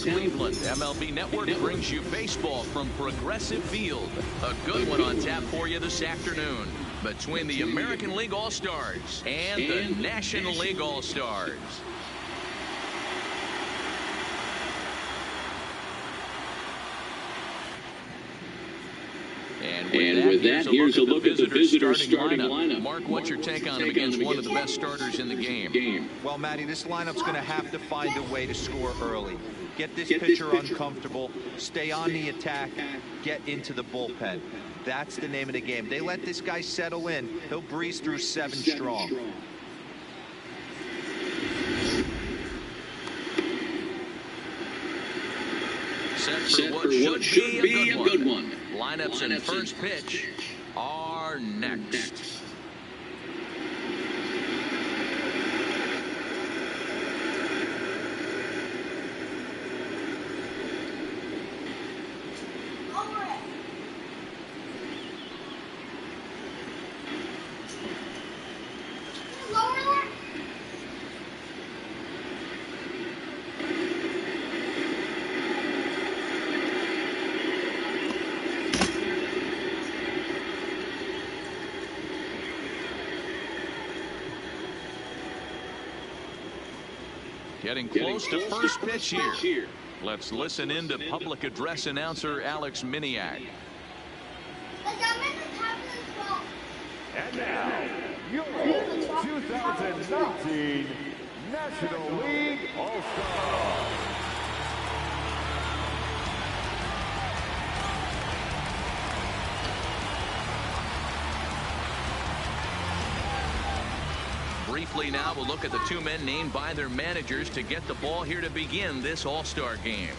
Cleveland. MLB Network brings you baseball from Progressive Field. A good one on tap for you this afternoon between the American League All-Stars and the National League All-Stars. And with that, here's a look at the visitor starting lineup. Mark, what's your take on him against one of the best starters in the game? Well, Matty, this lineup's going to have to find a way to score early. Get this pitcher uncomfortable, stay on the attack, get into the bullpen. That's the name of the game. They let this guy settle in, he'll breeze through 7 strong. Set for what should be a good one. Lineups and first pitch are next. Getting close to first pitch here. Let's listen in to public address announcer Alex Miniak. And now, your 2019 National League All-Stars. Briefly now, we'll look at the 2 men named by their managers to get the ball here to begin this All-Star game.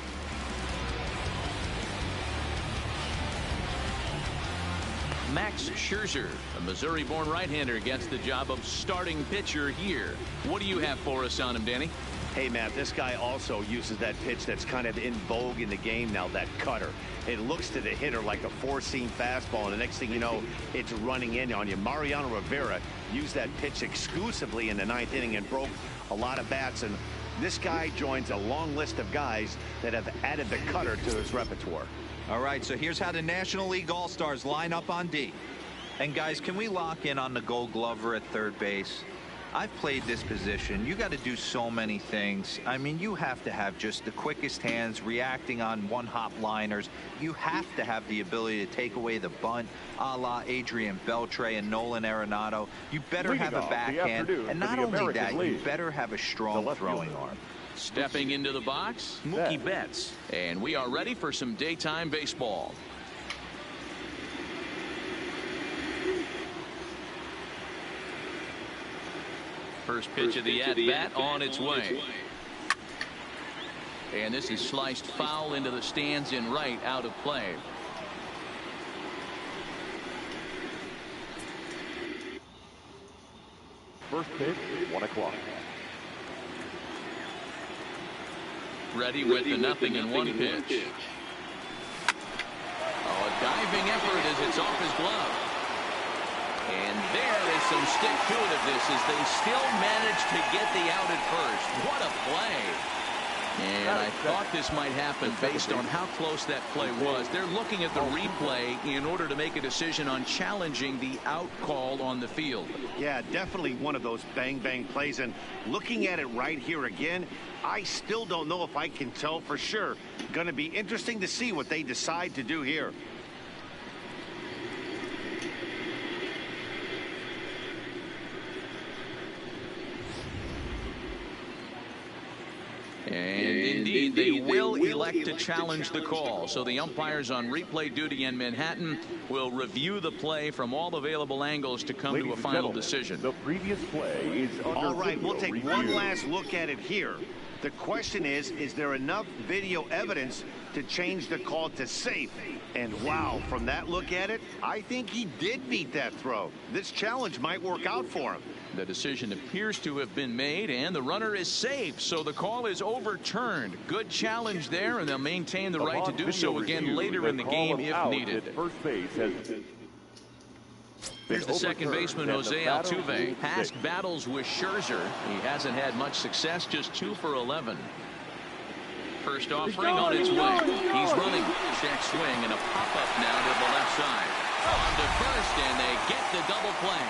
Max Scherzer, a Missouri-born right-hander, gets the job of starting pitcher here. What do you have for us on him, Danny? Hey, Matt, this guy also uses that pitch that's kind of in vogue in the game now, that cutter. It looks to the hitter like a 4-seam fastball, and the next thing you know, it's running in on you. Mariano Rivera used that pitch exclusively in the 9th inning and broke a lot of bats, and this guy joins a long list of guys that have added the cutter to his repertoire. All right, so here's how the National League All-Stars line up on D. And guys, can we lock in on the Gold Glover at third base? I've played this position. You got to do so many things. I mean, you have to have just the quickest hands, reacting on one-hop liners. You have to have the ability to take away the bunt, a la Adrian Beltre and Nolan Arenado. You better have a backhand, and not only that, you better have a strong throwing arm. Stepping into the box, Mookie Betts. And we are ready for some daytime baseball. First pitch of the at-bat on its way. And this is sliced foul into the stands in right, out of play. First pitch, 1 o'clock. Ready with the 0-1 pitch. Oh, a diving effort as it's off his glove. And there is some stick to it of this as they still manage to get the out at first. What a play. And I thought this might happen based on how close that play was. They're looking at the replay in order to make a decision on challenging the out call on the field. Yeah, definitely one of those bang-bang plays. And looking at it right here again, I still don't know if I can tell for sure. Going to be interesting to see what they decide to do here. And indeed, they will elect to challenge the call. So the umpires on replay duty in Manhattan will review the play from all available angles to come to a final decision. The previous play is under all right, we'll take review. one last look at it here. The question is there enough video evidence to change the call to safe? And wow, from that look at it, I think he did beat that throw. This challenge might work out for him. The decision appears to have been made, and the runner is safe, so the call is overturned. Good challenge there, and they'll maintain the right to do so again later in the game if needed. First base has Here's the second baseman, Jose Altuve. Past battles with Scherzer. He hasn't had much success, just 2 for 11. first offering on its way. He's running. Check swing and a pop-up now to the left side. On to first, and they get the double play.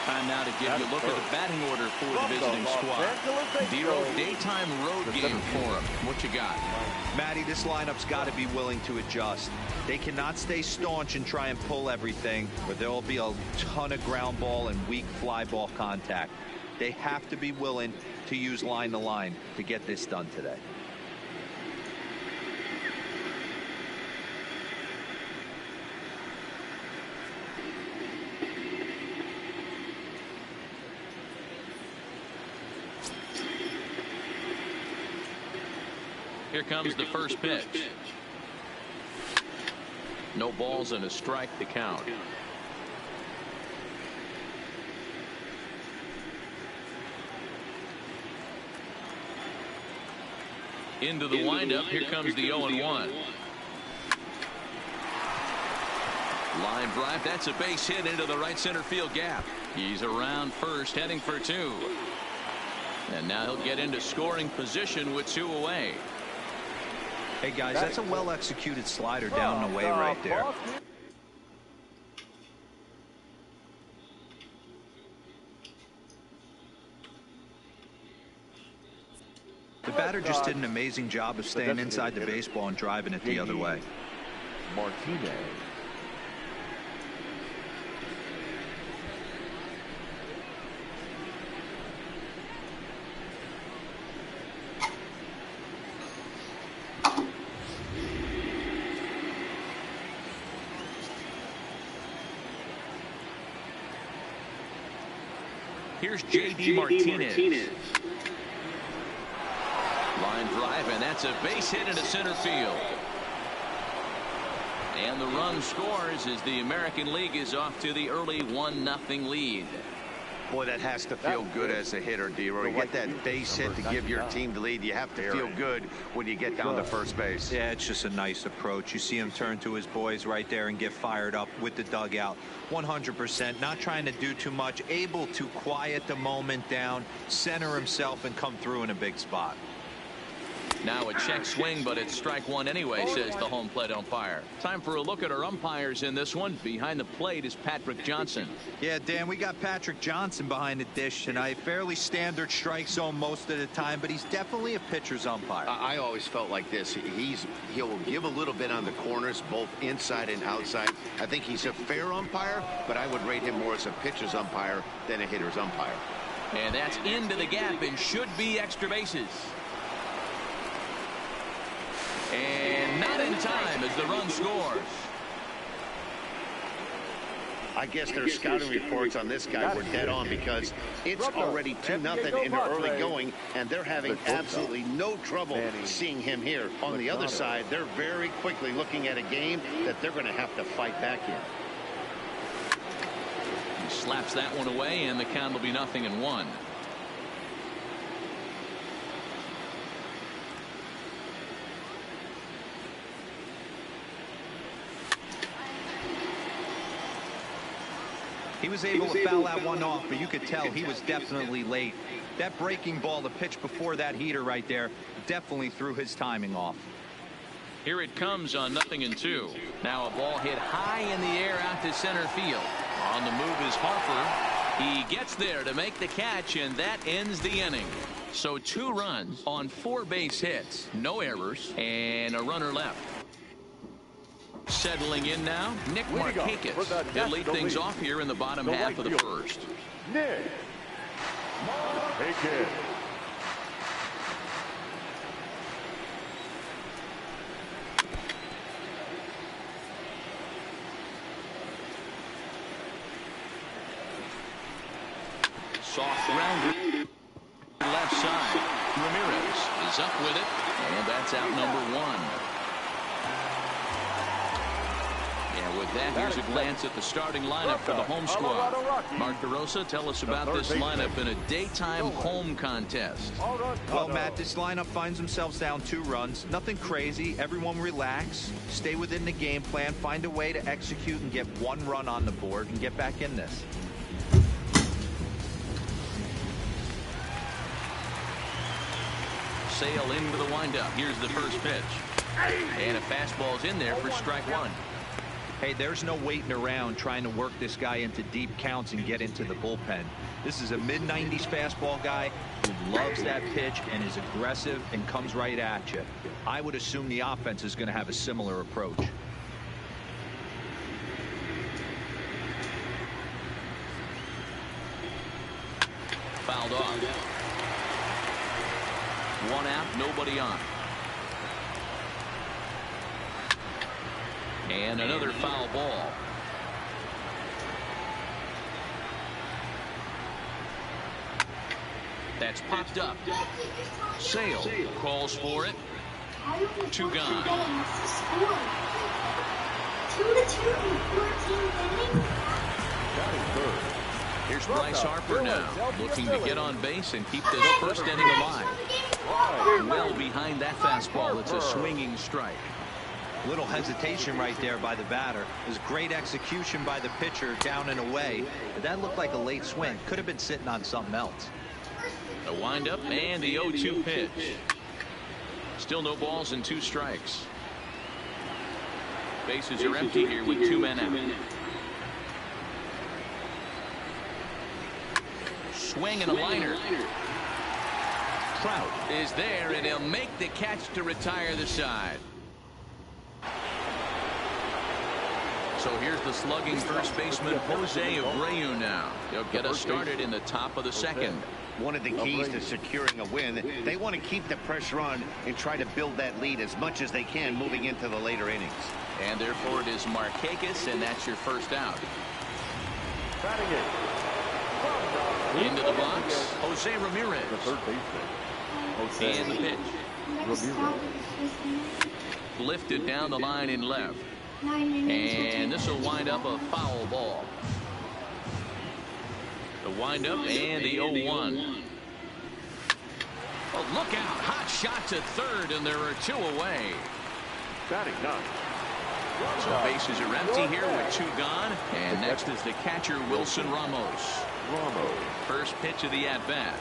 Time now to give you a look at the batting order for the visiting squad. Zero daytime road game for him. What you got? Matty, this lineup's got to be willing to adjust. They cannot stay staunch and try and pull everything, or there will be a ton of ground ball and weak fly ball contact. They have to be willing to use line to line to get this done today. Here comes the first pitch. No balls and a strike to count. Into the windup. Here comes the 0-1. Line drive. That's a base hit into the right center field gap. He's around first, heading for two. And now he'll get into scoring position with two away. Hey guys, that's a well-executed slider down and away right there. The batter just did an amazing job of staying inside the baseball and driving it the other way. Martinez. Here's J.D. Martinez. Line drive, and that's a base hit into center field. And the run scores as the American League is off to the early 1-0 lead. Boy, that has to feel good as a hitter, D-Roy. You get that base hit to give your team the lead. You have to feel good when you get down to first base. Yeah, it's just a nice approach. You see him turn to his boys right there and get fired up with the dugout. 100%, not trying to do too much, able to quiet the moment down, center himself, and come through in a big spot. Now a check swing, but it's strike one anyway, says the home plate umpire. Time for a look at our umpires in this one. Behind the plate is Patrick Johnson. Yeah, Dan, we got Patrick Johnson behind the dish tonight. Fairly standard strike zone most of the time, but he's definitely a pitcher's umpire. I always felt like this. He'll give a little bit on the corners, both inside and outside. I think he's a fair umpire, but I would rate him more as a pitcher's umpire than a hitter's umpire. And that's into the gap and should be extra bases. And not in time as the run scores. I guess their scouting reports on this guy were dead on because it's already 2-0 in the early going, and they're having absolutely no trouble seeing him here. On the other side, they're very quickly looking at a game that they're going to have to fight back in. He slaps that one away, and the count will be 0-1. He was able to foul that one off, but you could tell he was definitely late. That breaking ball, the pitch before that heater right there, definitely threw his timing off. Here it comes on 0-2. Now a ball hit high in the air out to center field. On the move is Harper. He gets there to make the catch, and that ends the inning. So 2 runs on 4 base hits, no errors, and a runner left. Settling in now, Nick Markakis. He'll lead things off here in the bottom half of the first. Nick Markakis. Soft grounder. Left side. Ramirez is up with it, and that's out number 1. With that, here's a glance at the starting lineup for the home squad. Mark DeRosa, tell us about this lineup in a daytime home contest. Well, Matt, this lineup finds themselves down 2 runs. Nothing crazy. Everyone relax. Stay within the game plan. Find a way to execute and get 1 run on the board and get back in this. Sale into the windup. Here's the first pitch. And a fastball's in there for strike one. Hey, there's no waiting around trying to work this guy into deep counts and get into the bullpen. This is a mid-90s fastball guy who loves that pitch and is aggressive and comes right at you. I would assume the offense is going to have a similar approach. Fouled off. One out, nobody on. And another foul ball. That's popped up. Sale calls for it. 2 gone. 2-2 in 14 innings. Here's Bryce Harper now, looking to get on base and keep this first inning alive. Well behind that fastball, it's a swinging strike. Little hesitation right there by the batter. It was great execution by the pitcher down and away. But that looked like a late swing. Could have been sitting on something else. A windup and the 0-2 pitch. Still no balls and 2 strikes. Bases are empty here with 2 men out. Swing and a liner. Trout is there, and he'll make the catch to retire the side. So here's the slugging first baseman Jose Abreu now. He'll get us started in the top of the second. One of the keys to securing a win, they want to keep the pressure on and try to build that lead as much as they can moving into the later innings. And therefore it is Markakis, and that's your first out. Batting it. Into the box, Jose Ramirez. The third baseman. And the pitch. Ramirez. Lifted down the line in left. And this will wind up a foul ball. The windup and the 0-1. Oh, look out. Hot shot to third, and there are 2 away. Batting 9. So bases are empty here with 2 gone. And next is the catcher, Wilson Ramos. First pitch of the at-bat.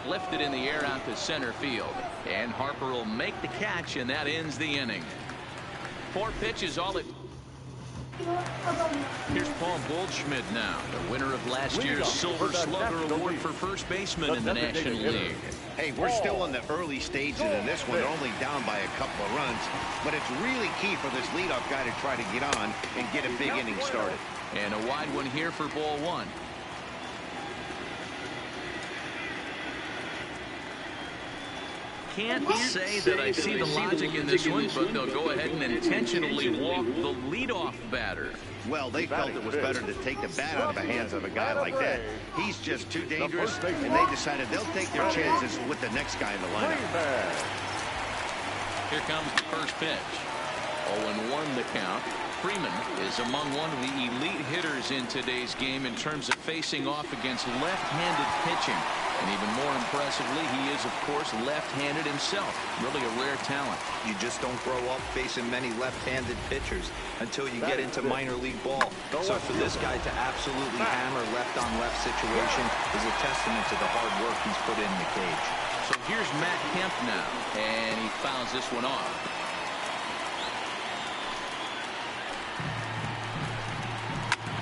Lifted in the air out to center field. And Harper will make the catch, and that ends the inning. 4 pitches, all it. Here's Paul Goldschmidt now, the winner of last year's Silver Slugger Award for first baseman in the National League. Hey, we're still in the early stages in this one. They're only down by a couple of runs, but it's really key for this leadoff guy to try to get on and get a big inning started. And a wide one here for ball 1. Can't say that I see the logic in this one, but they'll go ahead and intentionally walk the leadoff batter. Well, they felt it was better to take the bat out of the hands of a guy like that. He's just too dangerous, and they decided they'll take their chances with the next guy in the lineup. Here comes the first pitch. 0-1 the count. Freeman is among one of the elite hitters in today's game in terms of facing off against left-handed pitching. And even more impressively, he is, of course, left-handed himself. Really a rare talent. You just don't grow up facing many left-handed pitchers until you get into minor league ball. So for this guy to absolutely hammer left-on-left situation is a testament to the hard work he's put in the cage. So here's Matt Kemp now, and he fouls this one off.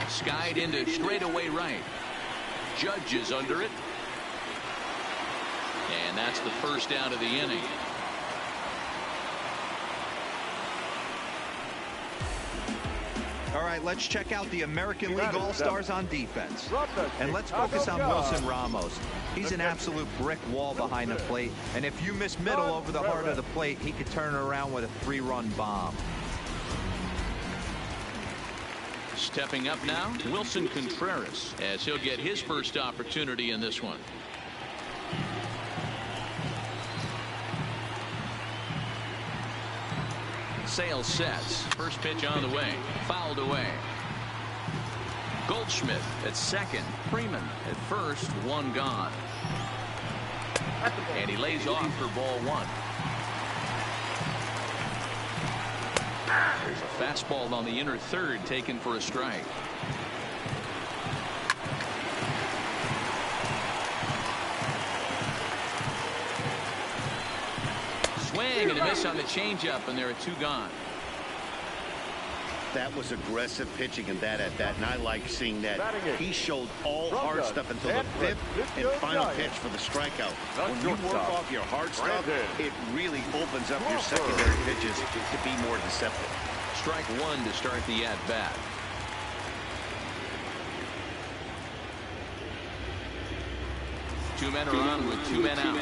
Skied into straightaway right. Judge is under it. And that's the first out of the inning. All right, let's check out the American League All-Stars on defense. And let's focus on Wilson Ramos. He's an absolute brick wall behind the plate. And if you miss middle over the heart of the plate, he could turn it around with a 3-run bomb. Stepping up now, Wilson Contreras, as he'll get his first opportunity in this one. Sale sets. First pitch on the way. Fouled away. Goldschmidt at second. Freeman at first. 1 gone. And he lays off for ball 1. There's a fastball on the inner third taken for a strike. swing and a miss on the changeup, and there are 2 gone. That was aggressive pitching and that at bat, and I like seeing that. He showed all hard stuff until the 5th and final pitch for the strikeout. When you work off your hard stuff, it really opens up your secondary pitches to be more deceptive. Strike 1 to start the at-bat. Two men are on with 2 men out.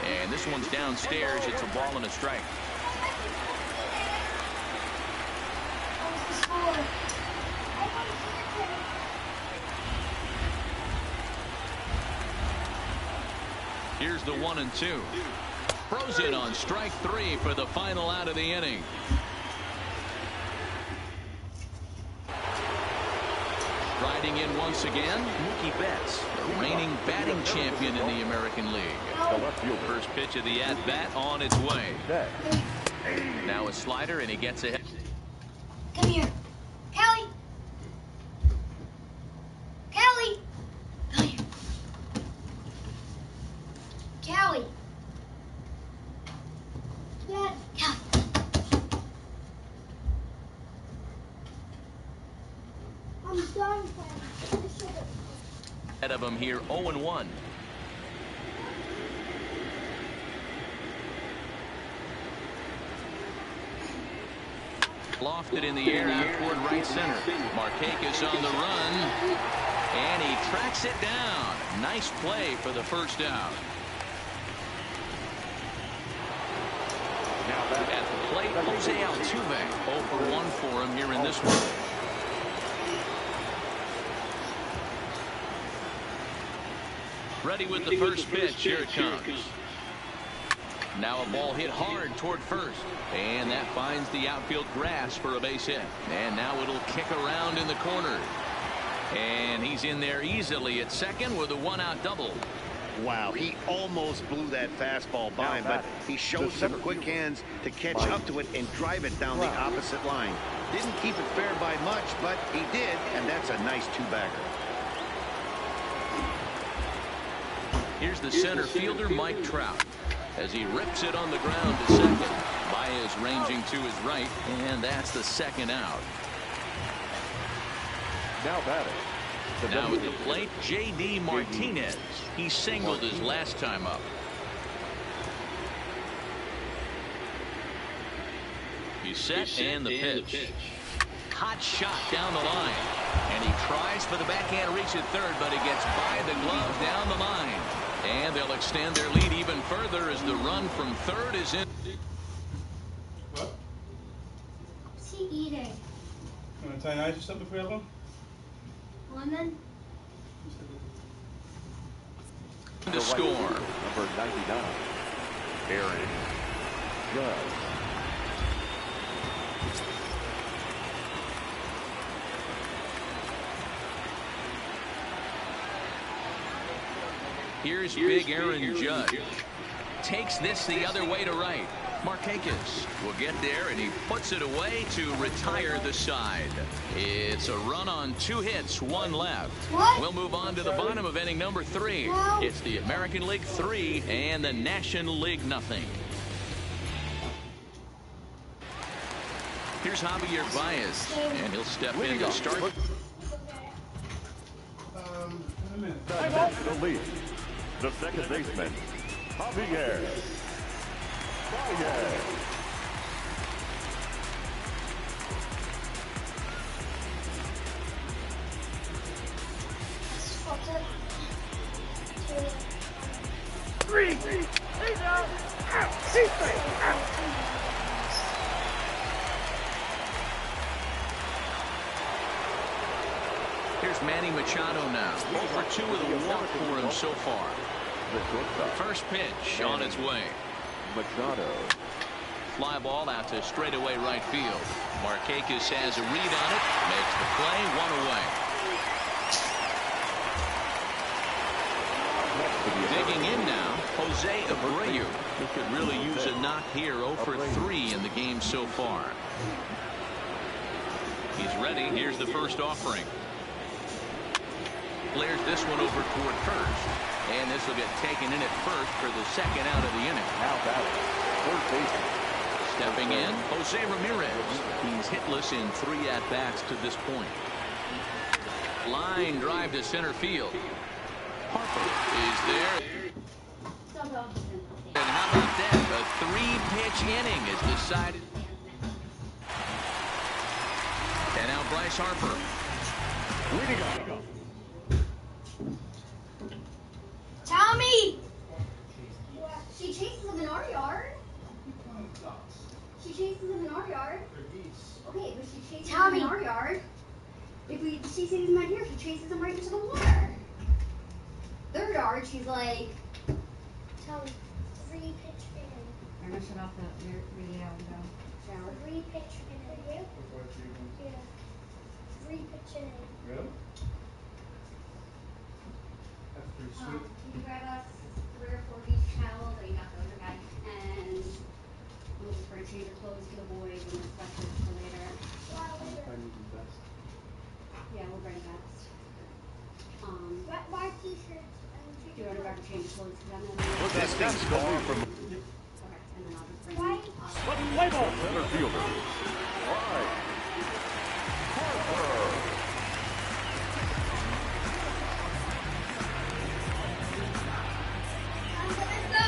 And this one's downstairs. It's a ball and a strike. Here's the 1-2. Throws it on strike 3 for the final out of the inning. Riding in once again, Mookie Betts, the reigning batting champion in the American League. First pitch of the at-bat on its way. Now a slider, and he gets ahead. Come here. Callie. Callie. Come here. Callie. Dad. Callie. I'm done playing. Ahead of him here, 0-1. Lofted in the air out toward right center. Markakis on the run, and he tracks it down. Nice play for the first out. At the plate, Jose Altuve. 0 for 1 for him here in this one. Ready with the first pitch. Here it comes. Now a ball hit hard toward first, and that finds the outfield grass for a base hit. And now it'll kick around in the corner, and he's in there easily at second with a 1-out double. Wow, he almost blew that fastball by him, but he showed some quick hands to catch up to it and drive it down the opposite line. Didn't keep it fair by much, but he did, and that's a nice 2-bagger. Here's the center fielder, Mike Trout, as he rips it on the ground to second. Baez ranging to his right, and that's the 2nd out. Now batting. Now at the plate, J.D. Martinez. He singled his last time up. He's set, and the pitch. Hot shot down the line, and he tries for the backhand reach at third, but he gets by the glove down the line. And they'll extend their lead even further as the run from third is in. What? What's he eating? You want to try and ice or something for you? Lemon? To score. Number 99, Aaron Judge. Here's big Aaron Judge. Takes this the other way to right. Markakis will get there, and he puts it away to retire the side. It's a run on 2 hits, 1 left. What? We'll move on to the bottom of inning number 3. No. It's the American League 3 and the National League nothing. Here's Javier Baez, and he'll step in to start. In a minute. The National League. The second baseman, Javier Baez. Here's Manny Machado now. 0 for 2 with a walk for him so far. The shortstop, First pitch on its way. Machado. Fly ball out to straightaway right field. Markakis has a read on it. Makes the play, 1 away. Digging in now, Jose Abreu. He could really use a knock here. 0 for 3 in the game so far. He's ready. Here's the first offering. Flares this one over toward first. And this will get taken in at first for the second out of the inning. Now batting, third baseman. Stepping in, Jose Ramirez. He's hitless in 3 at-bats to this point. Line drive to center field. Harper is there. And how about that? A 3-pitch inning is decided. And now Bryce Harper. Leading off. Tommy! She chases them in our yard. She chases them in our yard. Okay, but she chases them in our yard. If she sees them out here, she chases them right into the water. Their yard, she's like, Tommy, 3-pitch inning. I'm gonna shut off the radio and go shower. 3-pitch inning. Yeah. 3-pitch inning. Really? That's pretty sweet. Can you grab us 3 or 4 beach towels that you got the other guy? And we'll just bring change of clothes for the boys and the sweatshirts for later. I need the best. Yeah, we'll bring that. Wet t-shirts. Do you want to grab a change of clothes for them? What's this thing's going from Okay, and then I'll just bring Why? play ball. Center fielder. Right. Harper. Let's go.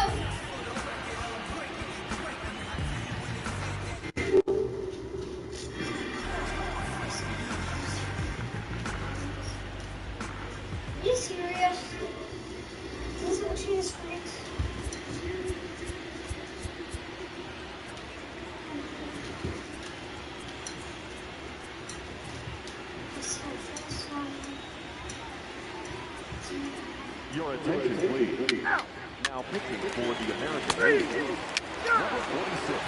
Are you serious? This is what she is for. Your attention, please. Now pitching for the American League. Number 46,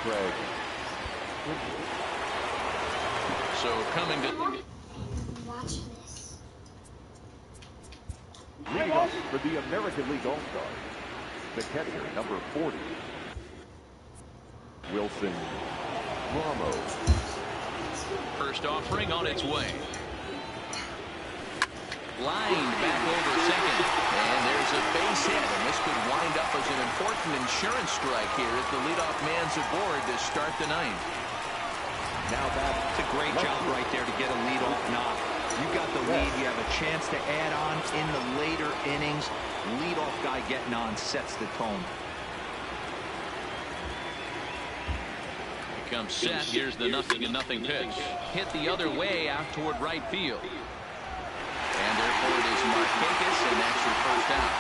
Craig. So coming to... Watch this. Leading off for the American League All-Star, the catcher, number 40, Wilson Ramos. First offering on its way. Lined back over second. And there's a base hit. And this could wind up as an important insurance strike here as the leadoff man's aboard to start the ninth. Now that's a great job right there to get a leadoff knock. You got the lead. You have a chance to add on in the later innings. Leadoff guy getting on sets the tone. He comes set. Here's the 0-0 pitch. Hit the other way out toward right field. And therefore it is Marquez, and that's your first out.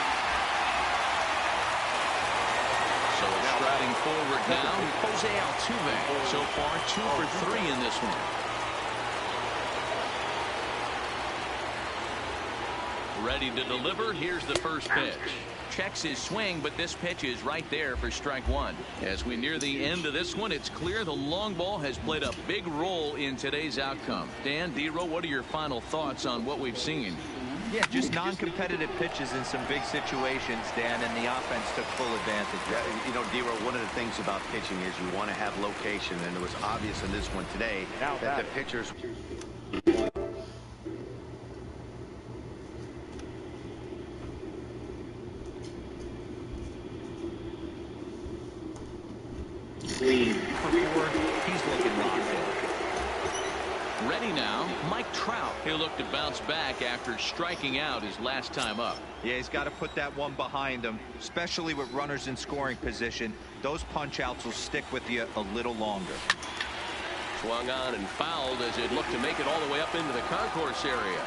So striding forward now, Jose Altuve. So far 2 for 3 in this one. Ready to deliver. Here's the first pitch. Checks his swing, but this pitch is right there for strike 1. As we near the end of this one, it's clear the long ball has played a big role in today's outcome. Dan, Dero, what are your final thoughts on what we've seen? Yeah, just non-competitive pitches in some big situations, Dan, and the offense took full advantage. Yeah, you know, Dero, one of the things about pitching is you want to have location, and it was obvious in this one today that the pitchers... He's looking locked in. Ready now, Mike Trout. He'll look to bounce back after striking out his last time up. Yeah, he's got to put that one behind him, especially with runners in scoring position. Those punch-outs will stick with you a little longer. Swung on and fouled as it looked to make it all the way up into the concourse area.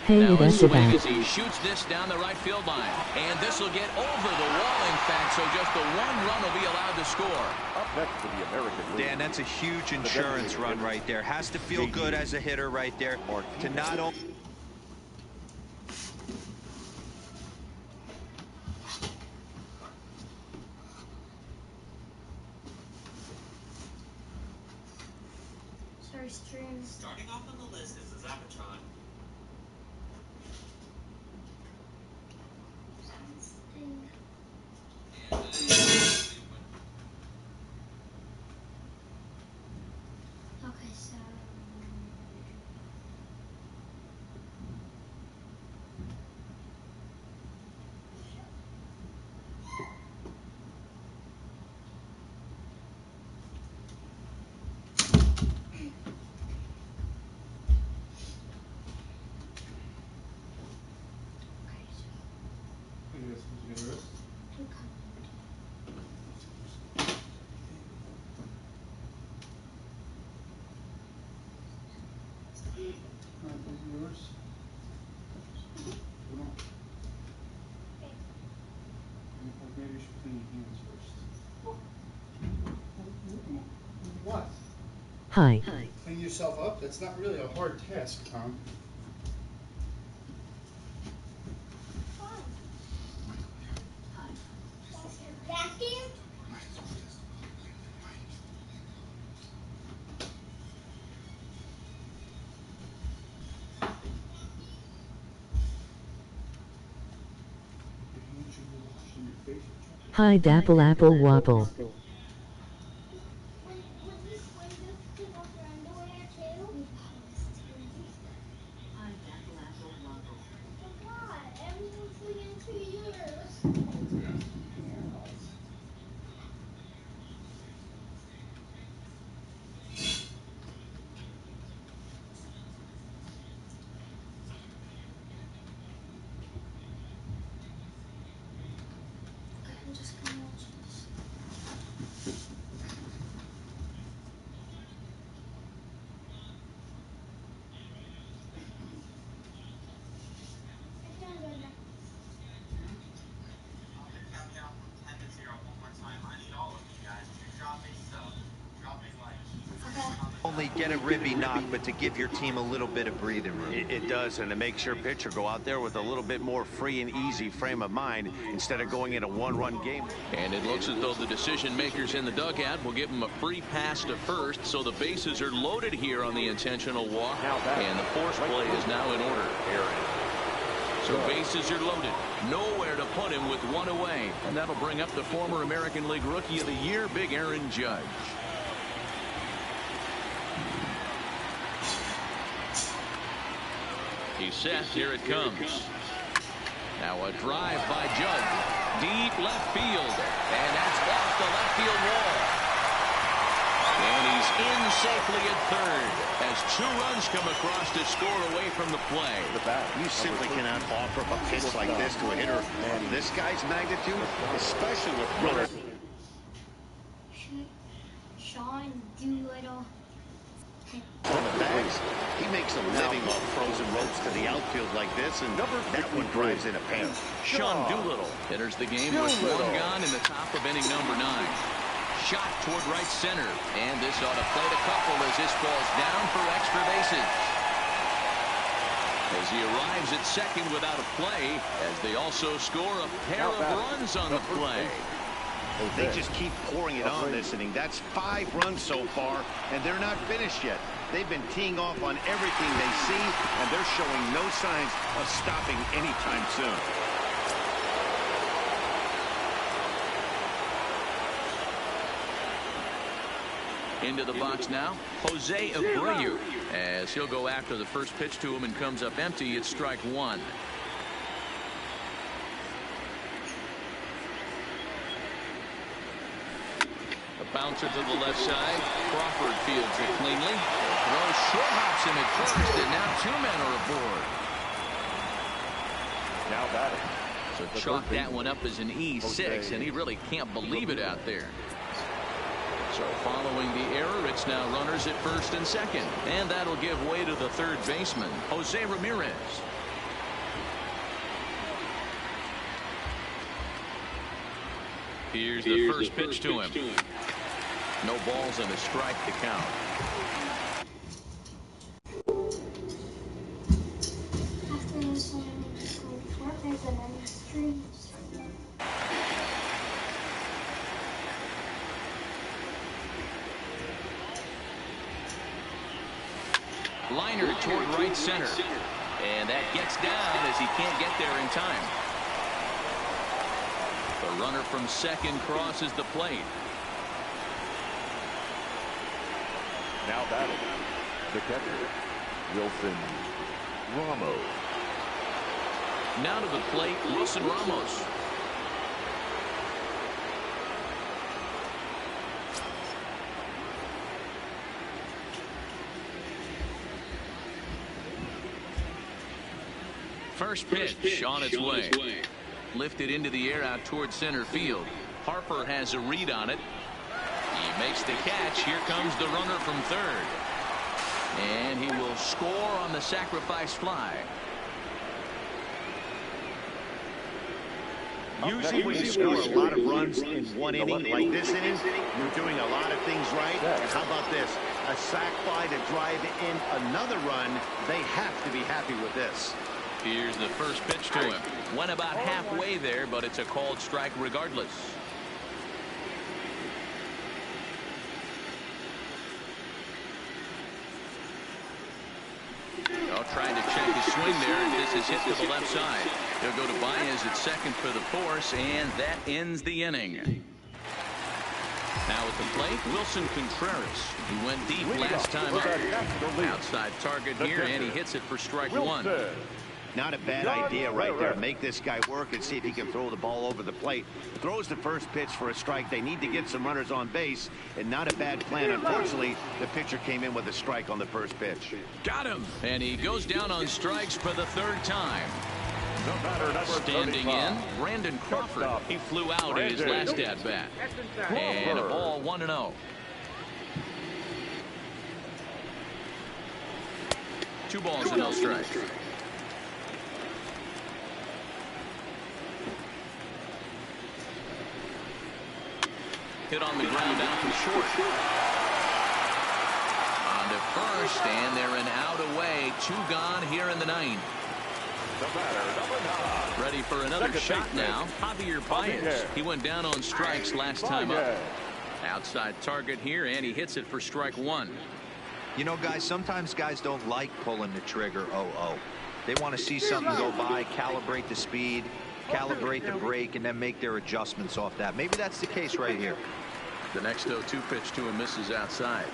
Now a swing as he shoots this down the right field line. And this will get over the wall, in fact, so just the 1 run will be allowed to score. Up next for the American League. Dan, that's a huge insurance run right there. Has to feel good as a hitter right there to not only... Sorry, stream. Starting off on the list is the Zapatron. supposed to get a wrist? Alright, these are yours. Come on. Maybe you should clean your hands first. What? Hi. Clean yourself up? That's not really a hard task, Tom. Vacuum? Your hands should be washed and your face should be Hi Dapple Apple Wobble. When you swim, just take off your underwear too? Hi Dapple Apple Wobble. But why? Everyone's swinging to yours. I'm just gonna watch this. I can't go back. I'm gonna count down from 10 to 0 one more time. I need all of you guys to drop a sub, drop a like. Only get a ribby knock, but to give your team a little bit of breathing room. It does, and it makes your pitcher go out there with a little bit more free and easy frame of mind instead of going in a one-run game. And it looks as though the decision makers in the dugout will give him a free pass to first, so the bases are loaded here on the intentional walk, and the force play is now in order. So bases are loaded, nowhere to put him with one away, and that'll bring up the former American League Rookie of the Year, Big Aaron Judge. He's set. Here it comes. Now a drive by Judge. Deep left field. And that's off the left field wall. And he's in safely at third as 2 runs come across to score away from the play. You simply cannot offer a pitch like this to a hitter of this guy's magnitude, especially with runners. Sean Doolittle. On the bags, he makes a living off frozen ropes to the outfield like this, and that one drives in a pair. Sean Doolittle enters the game with 1 gone in the top of inning number 9. Shot toward right center, and this ought to play the couple as this falls down for extra bases. As he arrives at second without a play, as they also score a pair of runs on the play. They just keep pouring it on this inning. That's 5 runs so far, and they're not finished yet. They've been teeing off on everything they see, and they're showing no signs of stopping anytime soon. Into the box now, Jose Abreu, as he'll go after the first pitch to him and comes up empty. It's strike 1. Bouncer to the left side. Crawford fields it cleanly. Throw short hops him at first, and now 2 men are aboard. Now batting. So chalk that one up as an E6, and he really can't believe it out there. So following the error, it's now runners at first and second, and that'll give way to the third baseman, Jose Ramirez. Here's the first pitch to him. No balls and a strike to count. After this one, I'm just going to Fortnite and then streams. Liner toward right center. And that gets down as he can't get there in time. The runner from second crosses the plate. Now batting. The catcher, Wilson Ramos. Now to the plate, Wilson Ramos. First pitch on its way. lifted into the air out towards center field. Harper has a read on it. He makes the catch. Here comes the runner from third. And he will score on the sacrifice fly. Usually when you score a lot of runs in one inning, like this inning, you're doing a lot of things right. And how about this? A sac fly to drive in another run. They have to be happy with this. Here's the first pitch to him. Went about halfway there, but it's a called strike regardless. Trying to check his swing there, and this is hit to the left side. They'll go to Baez at second for the force, and that ends the inning. Now at the plate, Wilson Contreras. He went deep last time out. Outside target here, and he hits it for strike one. Not a bad idea right there. Make this guy work and see if he can throw the ball over the plate. Throws the first pitch for a strike. They need to get some runners on base, and not a bad plan. Unfortunately, the pitcher came in with a strike on the first pitch. Got him. And he goes down on strikes for the third time. Standing in, Brandon Crawford. He flew out in his last at-bat. And a ball 1-0. 2 balls and no strikes. Hit on the ground out to short. On to first, and they're an out away. 2 gone here in the 9th. Ready for another shot now. Javier Baez. He went down on strikes last time up. Outside target here, and he hits it for strike 1. You know, guys, sometimes guys don't like pulling the trigger 0-0. They want to see something go by, calibrate the speed, calibrate the brake, and then make their adjustments off that. Maybe that's the case right here. The next 0-2 pitch to him misses outside.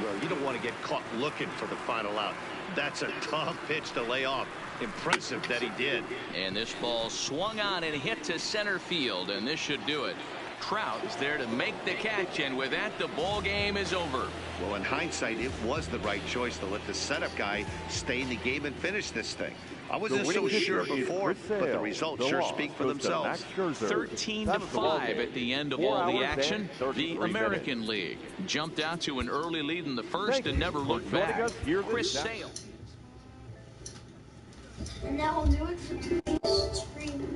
Well, you don't want to get caught looking for the final out. That's a tough pitch to lay off. Impressive that he did. And this ball swung on and hit to center field, and this should do it. Trout is there to make the catch, and with that, the ball game is over. Well, in hindsight, it was the right choice to let the setup guy stay in the game and finish this thing. I wasn't so sure before, but the results sure speak for themselves. 13-5 at the end of all the action. The American League jumped out to an early lead in the first and never looked back. Chris Sale. And now we'll do it for 2 days. Spring.